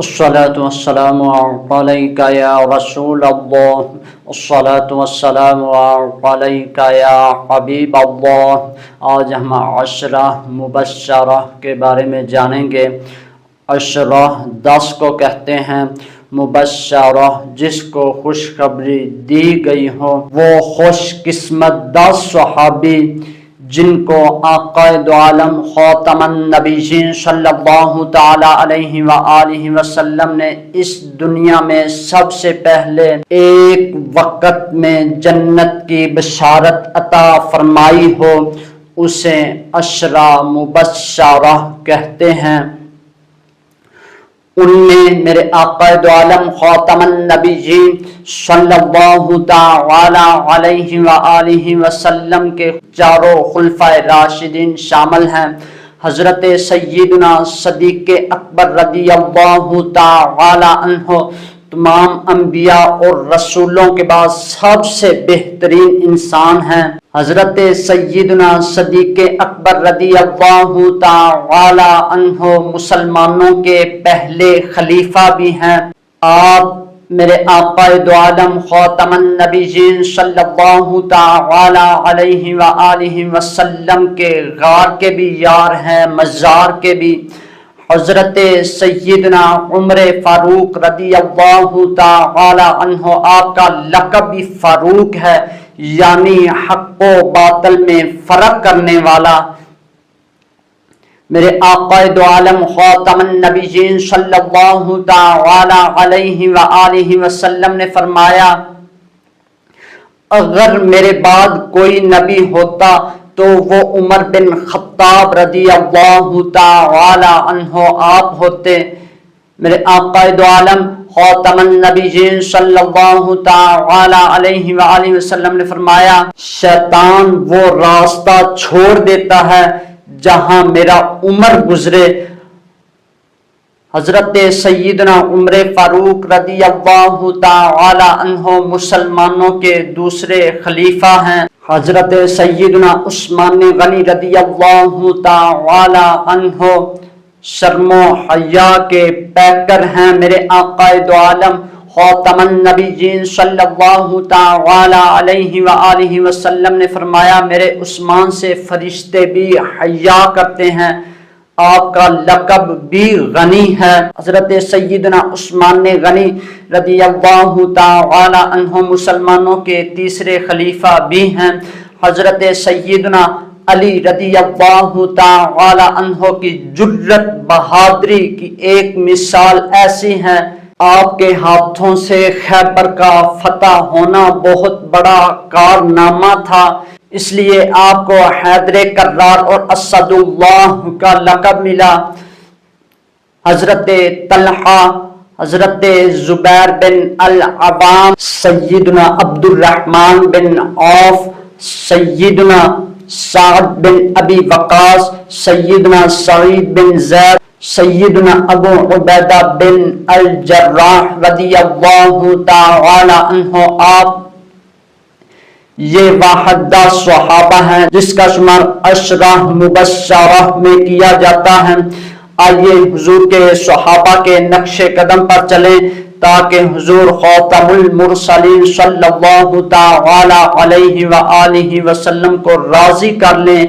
الصلاة والسلام عليك يا رسول الله الصلاة والسلام عليك يا حبیب اللہ۔ آج ہم عشرہ مبشرہ کے بارے میں جانیں گے۔ عشرہ 10 کو کہتے ہیں، مبشرہ جس کو خوشخبری دی گئی ہو۔ وہ خوش قسمت 10 صحابی جن کو آقا دو عالم خاتم النبیین صلی اللہ تعالی علیہ وآلہ وسلم نے اس دنیا میں سب سے پہلے ایک وقت میں جنت کی بشارت عطا فرمائی ہو، اسے عشرہ مبشرہ کہتے ہیں۔ ان میں میرے آقا دو عالم خاتم النبیین صلی اللہ تعالی علیہ وآلہ وسلم کے چاروں خلفائے راشدین شامل ہیں۔ حضرت سیدنا صدیق اکبر رضی اللہ تعالی عنہ تمام انبیاء اور رسولوں کے بعد سب سے بہترین انسان ہیں۔ حضرت سیدنا صدیق اکبر رضی اللہ تعالی عنہ مسلمانوں کے پہلے خلیفہ بھی ہیں۔ آپ میرے آقا دو عالم خاتم النبیین صلی اللہ تعالی علیہ وآلہ وسلم کے غار کے بھی یار ہیں، مزار کے بھی۔ حضرت سیدنا عمر فاروق رضی اللہ تعالی عنہ، آپ کا لقب بھی فاروق ہے، یعنی حق و باطل میں فرق کرنے والا۔ میرے آقا دو عالم خاتم النبیین صلی اللہ تعالی علیہ وآلہ وسلم نے فرمایا، اگر میرے بعد کوئی نبی ہوتا تو وہ عمر بن خطاب رضی اللہ تعالی عنہ آپ ہوتے۔ میرے آقا دو عالم خاتم النبیین صلی اللہ تعالی علیہ وآلہ وسلم نے فرمایا، شیطان وہ راستہ چھوڑ دیتا ہے جہاں میرا عمر گزرے۔ حضرت سیدنا عمر فاروق رضی اللہ تعالی عنہ مسلمانوں کے دوسرے خلیفہ ہیں۔ حضرت سیدنا عثمان غنی رضی اللہ تعالی عنہ شرم و حیا کے پیکر ہیں۔ میرے آقا دو عالم خاتم النبیین صلی اللہ تعالی علیہ وآلہ وسلم نے فرمایا، میرے عثمان سے فرشتے بھی حیا کرتے ہیں، آپ کا لقب بھی غنی ہے۔ حضرت سیدنا عثمان غنی رضی اللہ تعالی عنہ مسلمانوں کے تیسرے خلیفہ بھی ہیں۔ حضرت سیدنا علی رضی اللہ تعالی عنہ کی جرت بہادری کی ایک مثال ایسی ہے، آپ کے ہاتھوں سے خیبر کا فتح ہونا بہت بڑا کارنامہ تھا، اس لیے آپ کو حیدر کرار اور اسد اللہ کا لقب ملا۔ حضرت طلحہ، حضرت زبیر بن العوام، سیدنا عبد الرحمن بن عوف، سیدنا سعد بن ابی وقاص، سیدنا سعید بن زید، سیدنا ابو عبیدہ بن الجراح رضی اللہ تعالی عنہ، آپ یہ واحد 10 صحابہ ہیں جس کا شمار عشرہ مبشرہ میں کیا جاتا ہے۔ آئیے حضور کے صحابہ کے نقش قدم پر چلیں تاکہ حضور خاتم المرسلین صلی اللہ تعالی علیہ وآلہ وسلم کو راضی کر لیں۔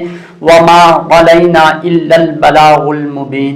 وما علینا الا البلاغ المبین۔